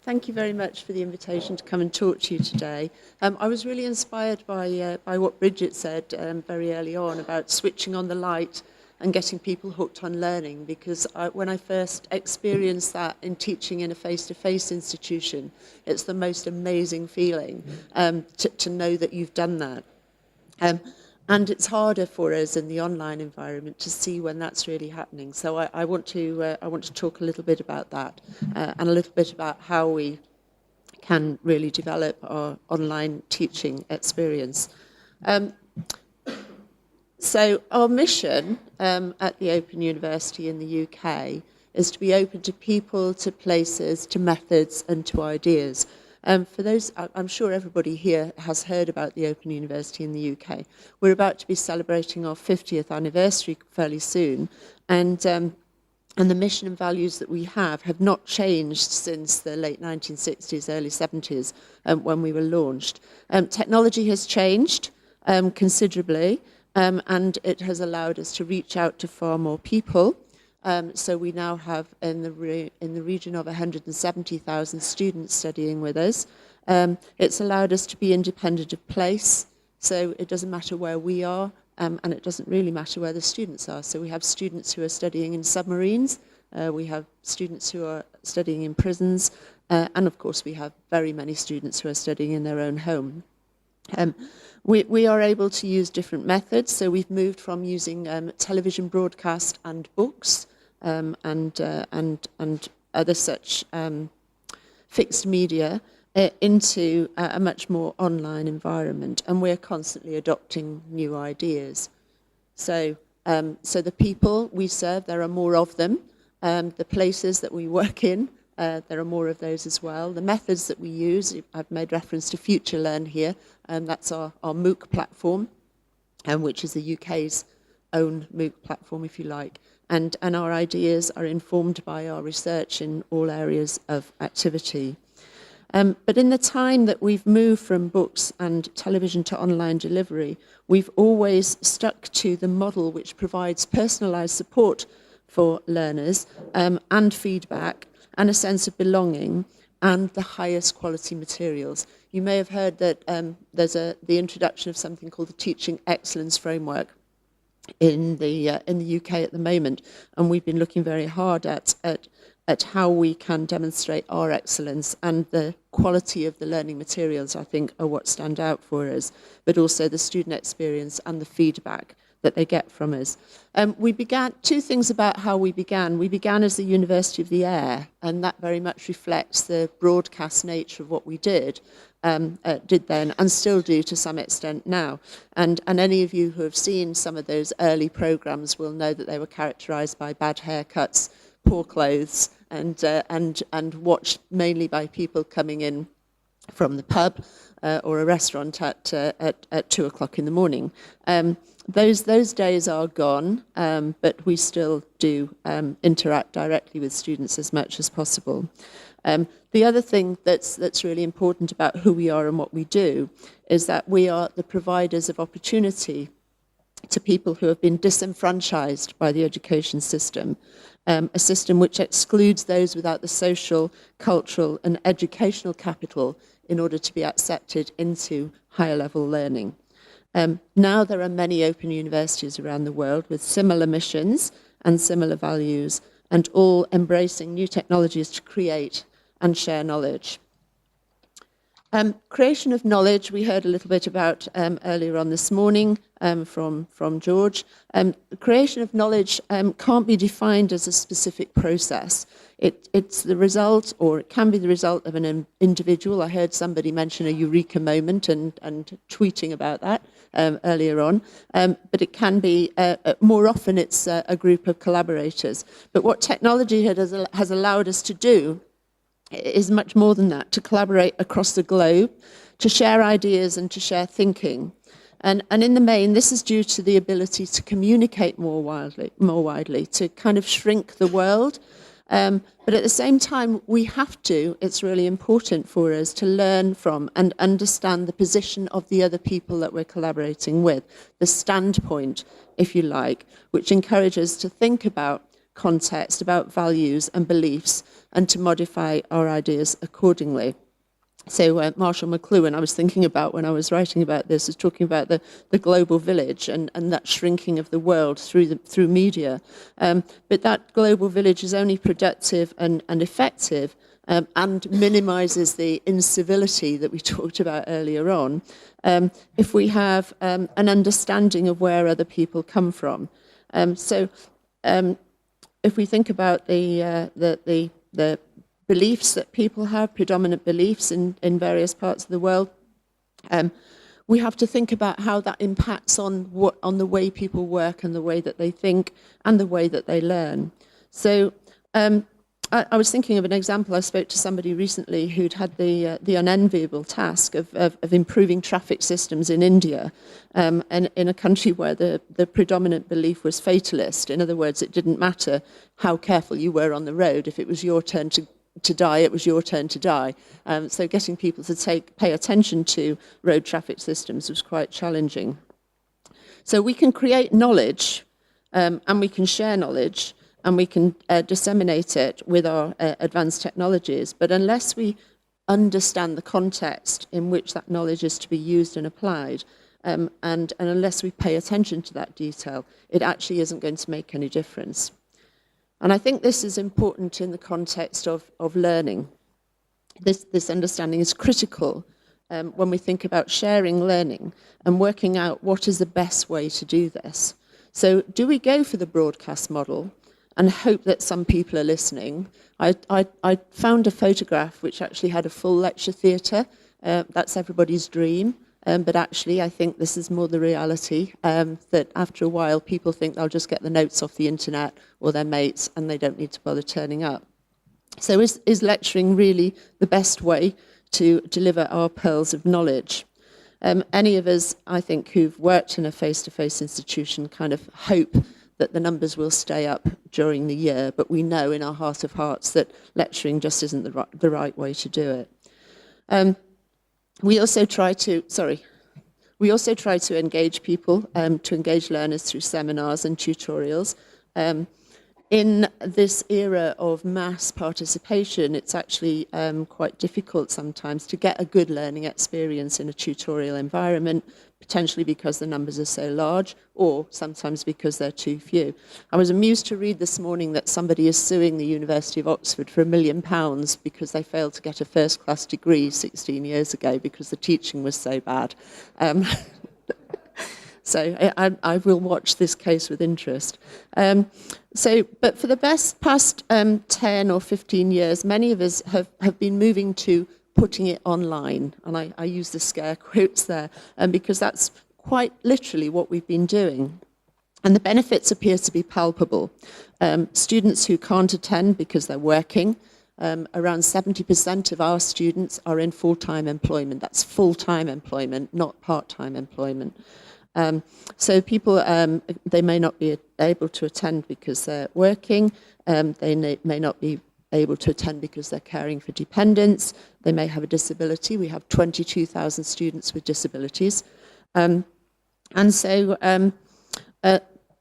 Thank you very much for the invitation to come and talk to you today. I was really inspired by what Bridget said very early on about switching on the light and getting people hooked on learning, because when I first experienced that in teaching in a face-to-face institution, it's the most amazing feeling to know that you've done that. And it's harder for us in the online environment to see when that's really happening. So I want to talk a little bit about that and a little bit about how we can really develop our online teaching experience. So our mission at the Open University in the UK is to be open to people, to places, to methods, and to ideas. For those, I'm sure everybody here has heard about the Open University in the UK. We're about to be celebrating our 50th anniversary fairly soon, and the mission and values that we have not changed since the late 1960s, early 70s, when we were launched. Technology has changed considerably, and it has allowed us to reach out to far more people. So we now have in the region of 170,000 students studying with us. It's allowed us to be independent of place, so it doesn't matter where we are, and it doesn't really matter where the students are. So we have students who are studying in submarines, we have students who are studying in prisons, and of course we have very many students who are studying in their own home. We are able to use different methods, so we've moved from using television broadcast and books and other such fixed media into a much more online environment, and we're constantly adopting new ideas. So the people we serve, there are more of them. The places that we work in, there are more of those as well. The methods that we use, I've made reference to Future Learn here, and that's our MOOC platform, which is the UK's own MOOC platform, if you like. And our ideas are informed by our research in all areas of activity. But in the time that we've moved from books and television to online delivery, we've always stuck to the model which provides personalised support for learners and feedback and a sense of belonging and the highest quality materials. You may have heard that there's the introduction of something called the Teaching Excellence Framework in the UK at the moment, and we've been looking very hard at how we can demonstrate our excellence, and the quality of the learning materials, I think, are what stand out for us, but also the student experience and the feedback that they get from us. We began, two things about how we began. We began as the University of the Air, and that very much reflects the broadcast nature of what we did then, and still do to some extent now. And any of you who have seen some of those early programs will know that they were characterized by bad haircuts, poor clothes, and watched mainly by people coming in from the pub or a restaurant at 2 o'clock in the morning. Those days are gone, but we still do interact directly with students as much as possible. The other thing that's really important about who we are and what we do is that we are the providers of opportunity to people who have been disenfranchised by the education system, a system which excludes those without the social, cultural, and educational capital in order to be accepted into higher level learning. Now there are many open universities around the world with similar missions and similar values, and all embracing new technologies to create and share knowledge. Creation of knowledge, we heard a little bit about earlier on this morning from George. Creation of knowledge can't be defined as a specific process. It's the result, or it can be the result of an individual. I heard somebody mention a eureka moment and tweeting about that earlier on. But it can be, more often it's a group of collaborators. But what technology has allowed us to do is much more than that, to collaborate across the globe, to share ideas and to share thinking. And in the main, this is due to the ability to communicate more widely, to kind of shrink the world. But at the same time, it's really important for us to learn from and understand the position of the other people that we're collaborating with, the standpoint, if you like, which encourages us to think about context, about values and beliefs, and to modify our ideas accordingly. So Marshall McLuhan, I was thinking about when I was writing about this, is talking about the global village and that shrinking of the world through media. But that global village is only productive and effective and minimises the incivility that we talked about earlier on if we have an understanding of where other people come from. If we think about the beliefs that people have, predominant beliefs in various parts of the world, we have to think about how that impacts on the way people work and the way that they think and the way that they learn. So I was thinking of an example. I spoke to somebody recently who'd had the unenviable task of improving traffic systems in India, and in a country where the predominant belief was fatalist. In other words, it didn't matter how careful you were on the road. If it was your turn to die, it was your turn to die. So getting people to pay attention to road traffic systems was quite challenging. So we can create knowledge, and we can share knowledge, and we can disseminate it with our advanced technologies. But unless we understand the context in which that knowledge is to be used and applied, and unless we pay attention to that detail, it actually isn't going to make any difference. And I think this is important in the context of learning. This understanding is critical when we think about sharing learning and working out what is the best way to do this. So do we go for the broadcast model and hope that some people are listening? I found a photograph which actually had a full lecture theatre. That's everybody's dream. But actually, I think this is more the reality, that after a while, people think they'll just get the notes off the internet or their mates, and they don't need to bother turning up. So is lecturing really the best way to deliver our pearls of knowledge? Any of us, I think, who've worked in a face-to-face institution kind of hope that the numbers will stay up during the year, but we know in our heart of hearts that lecturing just isn't the right way to do it. We also try to engage people, to engage learners through seminars and tutorials. In this era of mass participation, it's actually quite difficult sometimes to get a good learning experience in a tutorial environment, potentially because the numbers are so large, or sometimes because they're too few. I was amused to read this morning that somebody is suing the University of Oxford for £1 million because they failed to get a first-class degree 16 years ago because the teaching was so bad. So I will watch this case with interest. But for the past 10 or 15 years, many of us have been moving to putting it online. And I use the scare quotes there because that's quite literally what we've been doing. And the benefits appear to be palpable. Students who can't attend because they're working, around 70% of our students are in full-time employment. That's full-time employment, not part-time employment. So people, they may not be able to attend because they're working. They may not be able to attend because they're caring for dependents. They may have a disability. We have 22,000 students with disabilities.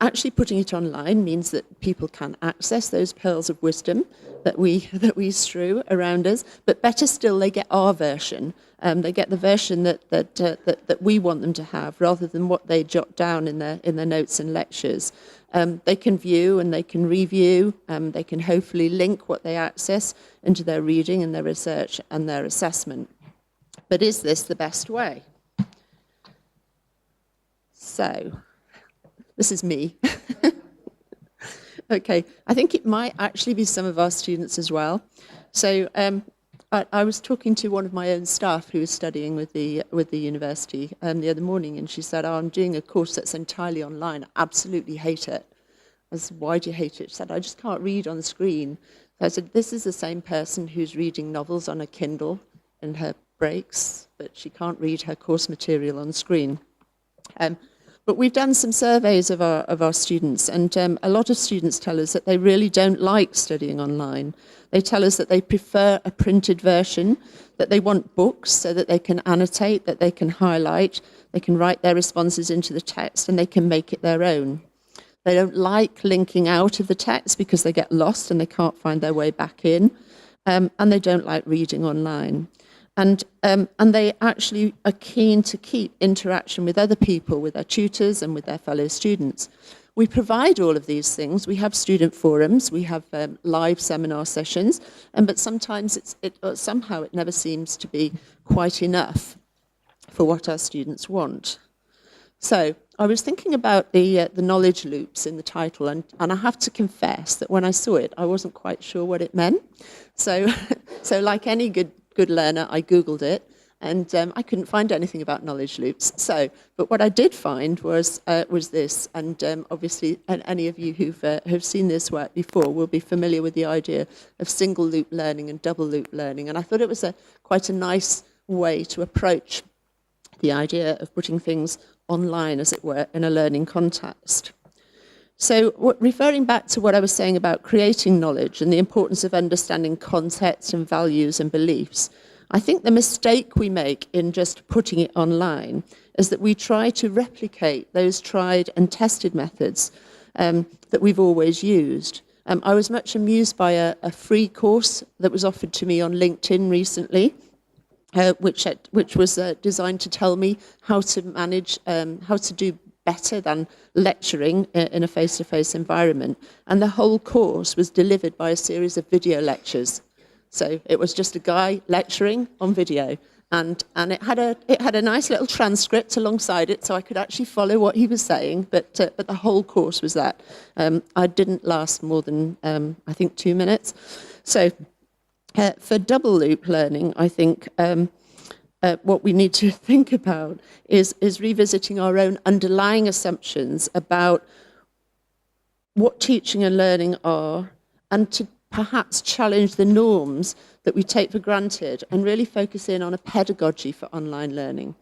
Actually putting it online means that people can access those pearls of wisdom that we strew around us. But better still, they get our version. They get the version that we want them to have, rather than what they jot down in their notes and lectures. They can view and they can review. They can hopefully link what they access into their reading and their research and their assessment. But is this the best way? So, this is me. Okay, I think it might actually be some of our students as well. So I was talking to one of my own staff who was studying with the university the other morning, and she said, I'm doing a course that's entirely online. I absolutely hate it. I said, why do you hate it? She said, I just can't read on the screen. So I said, this is the same person who's reading novels on a Kindle in her breaks, but she can't read her course material on the screen. But we've done some surveys of our students, and a lot of students tell us that they really don't like studying online. They tell us that they prefer a printed version, that they want books so that they can annotate, that they can highlight, they can write their responses into the text, and they can make it their own. They don't like linking out of the text because they get lost and they can't find their way back in. and they don't like reading online. And they actually are keen to keep interaction with other people, with their tutors and with their fellow students. We provide all of these things. We have student forums, we have live seminar sessions, but sometimes somehow it never seems to be quite enough for what our students want. So I was thinking about the knowledge loops in the title, and I have to confess that when I saw it, I wasn't quite sure what it meant. So, so like any good learner, I Googled it, and I couldn't find anything about knowledge loops. But what I did find was this, and obviously, any of you who've seen this work before will be familiar with the idea of single loop learning and double loop learning. And I thought it was quite a nice way to approach the idea of putting things online, as it were, in a learning context. So referring back to what I was saying about creating knowledge and the importance of understanding concepts and values and beliefs, I think the mistake we make in just putting it online is that we try to replicate those tried and tested methods that we've always used. I was much amused by a free course that was offered to me on LinkedIn recently, which was designed to tell me how to manage, how to do better than lecturing in a face-to-face environment. And the whole course was delivered by a series of video lectures. So it was just a guy lecturing on video. And it had a nice little transcript alongside it, so I could actually follow what he was saying, but the whole course was that. I didn't last more than, I think, 2 minutes. So for double loop learning, I think what we need to think about is revisiting our own underlying assumptions about what teaching and learning are, and to perhaps challenge the norms that we take for granted and really focus in on a pedagogy for online learning.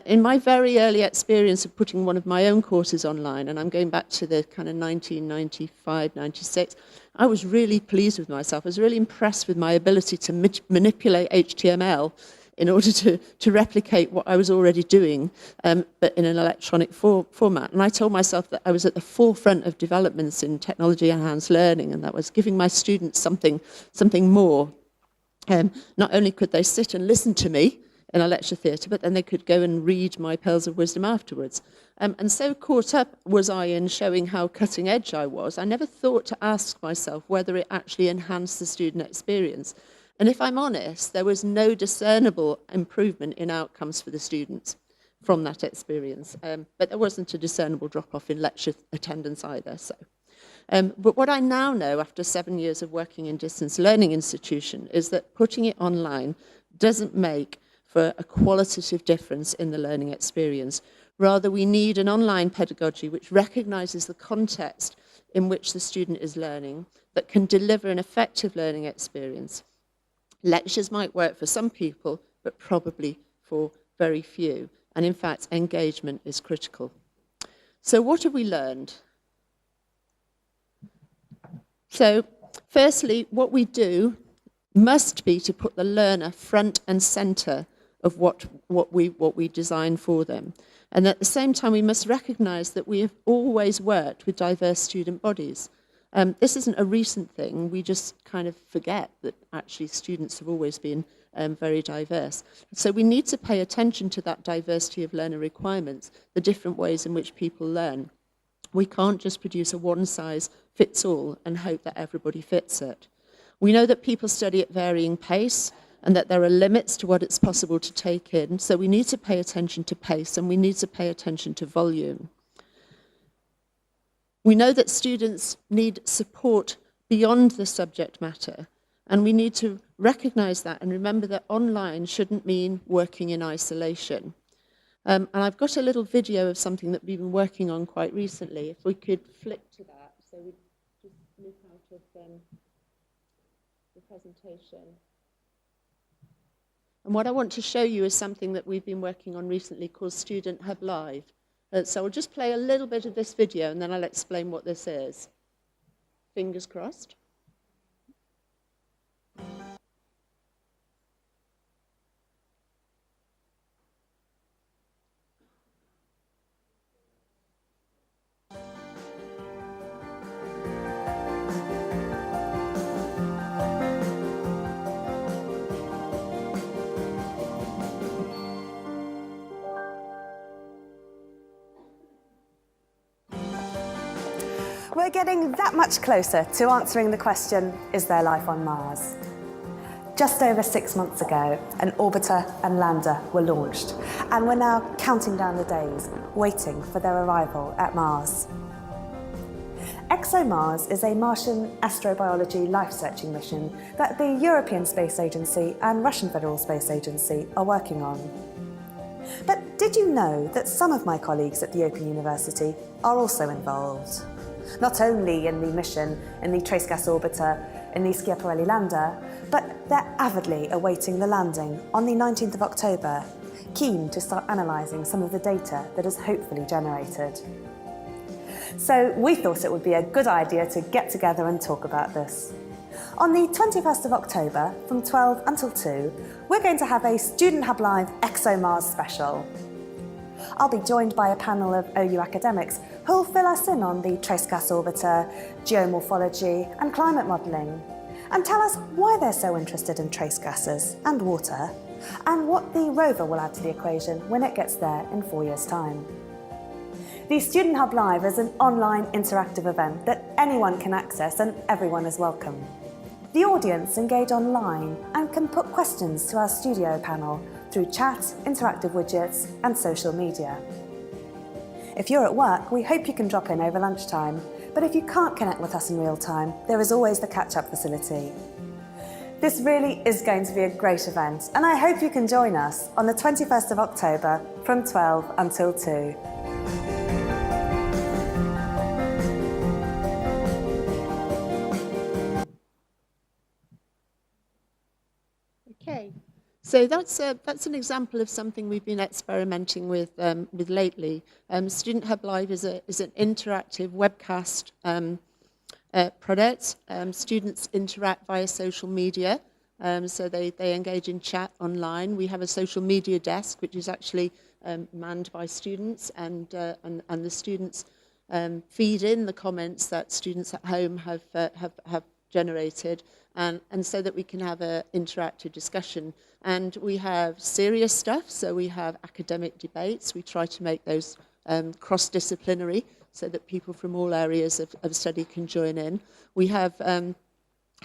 In my very early experience of putting one of my own courses online, and I'm going back to the kind of 1995, 96, I was really pleased with myself. I was really impressed with my ability to manipulate HTML in order to replicate what I was already doing, but in an electronic format. And I told myself that I was at the forefront of developments in technology-enhanced learning, and that was giving my students something more. Not only could they sit and listen to me in a lecture theatre, but then they could go and read my pearls of wisdom afterwards. And so caught up was I in showing how cutting edge I was, I never thought to ask myself whether it actually enhanced the student experience. And if I'm honest, there was no discernible improvement in outcomes for the students from that experience. But there wasn't a discernible drop-off in lecture attendance either. So. But what I now know, after 7 years of working in distance learning institution, is that putting it online doesn't make for a qualitative difference in the learning experience. Rather, we need an online pedagogy which recognises the context in which the student is learning, that can deliver an effective learning experience. Lectures might work for some people, but probably for very few. And in fact, engagement is critical. So what have we learned? So firstly, what we do must be to put the learner front and centre of what we design for them. And at the same time, we must recognise that we have always worked with diverse student bodies. This isn't a recent thing. We just kind of forget that actually students have always been very diverse. So we need to pay attention to that diversity of learner requirements, the different ways in which people learn. We can't just produce a one-size-fits-all and hope that everybody fits it. We know that people study at varying pace and that there are limits to what it's possible to take in. So we need to pay attention to pace, and we need to pay attention to volume. We know that students need support beyond the subject matter, and we need to recognise that and remember that online shouldn't mean working in isolation. And I've got a little video of something that we've been working on quite recently. If we could flip to that, so we just move out of the presentation. And what I want to show you is something that we've been working on recently called Student Hub Live. So I'll just play a little bit of this video and then I'll explain what this is. Fingers crossed. we're getting that much closer to answering the question, is there life on Mars? Just over 6 months ago, an orbiter and lander were launched, and we're now counting down the days, waiting for their arrival at Mars. ExoMars is a Martian astrobiology life-searching mission that the European Space Agency and Russian Federal Space Agency are working on. But did you know that some of my colleagues at the Open University are also involved? Not only in the mission, in the Trace Gas Orbiter, in the Schiaparelli lander, but they're avidly awaiting the landing on the 19th of October, keen to start analysing some of the data that is hopefully generated. So we thought it would be a good idea to get together and talk about this. On the 21st of October, from 12 until 2, we're going to have a Student Hub Live ExoMars special. I'll be joined by a panel of OU academics who'll fill us in on the Trace Gas Orbiter, geomorphology and climate modelling, and tell us why they're so interested in trace gases and water, and what the rover will add to the equation when it gets there in 4 years' time. The Student Hub Live is an online interactive event that anyone can access and everyone is welcome. The audience engage online and can put questions to our studio panel through chat, interactive widgets and social media. If you're at work, we hope you can drop in over lunchtime, but if you can't connect with us in real time, there is always the catch-up facility. This really is going to be a great event, and I hope you can join us on the 21st of October from 12 until 2. Okay, so that's an example of something we've been experimenting with lately. Student Hub Live is an interactive webcast product. Students interact via social media, so they engage in chat online. We have a social media desk, which is actually manned by students, and the students feed in the comments that students at home have generated, and so that we can have an interactive discussion. And we have serious stuff, so we have academic debates. We try to make those cross-disciplinary so that people from all areas of study can join in. We have a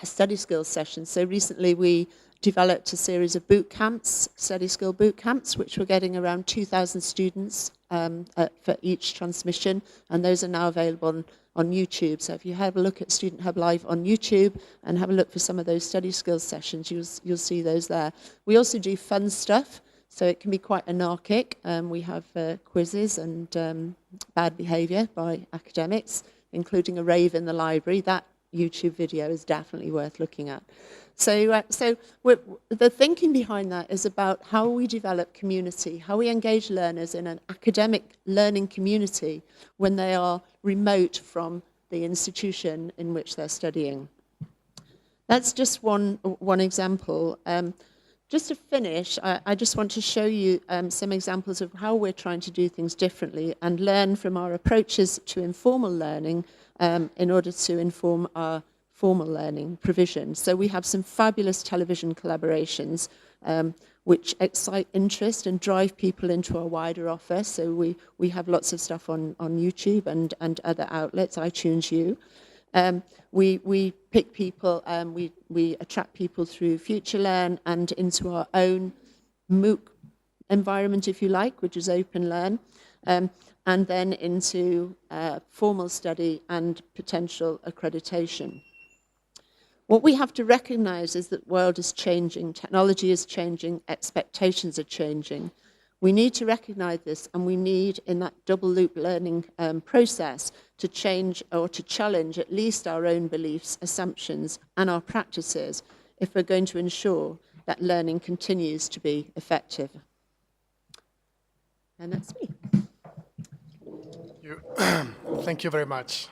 study skills session. So recently we developed a series of boot camps, study skill boot camps, which we're getting around 2,000 students for each transmission, and those are now available on YouTube. So if you have a look at Student Hub Live on YouTube and have a look for some of those study skills sessions, you'll see those there. We also do fun stuff, so it can be quite anarchic. We have quizzes and bad behaviour by academics, including a rave in the library. That YouTube video is definitely worth looking at. So the thinking behind that is about how we develop community, how we engage learners in an academic learning community when they are remote from the institution in which they're studying. That's just one example. Just to finish, I just want to show you some examples of how we're trying to do things differently and learn from our approaches to informal learning in order to inform our formal learning provision. So we have some fabulous television collaborations which excite interest and drive people into our wider offer. So we have lots of stuff on YouTube and other outlets, iTunes U. We pick people, we attract people through FutureLearn and into our own MOOC environment, if you like, which is Open Learn, and then into formal study and potential accreditation. What we have to recognize is that the world is changing, technology is changing, expectations are changing. We need to recognize this, and we need, in that double loop learning process, to change or to challenge at least our own beliefs, assumptions, and our practices if we're going to ensure that learning continues to be effective. And that's me. Thank you very much.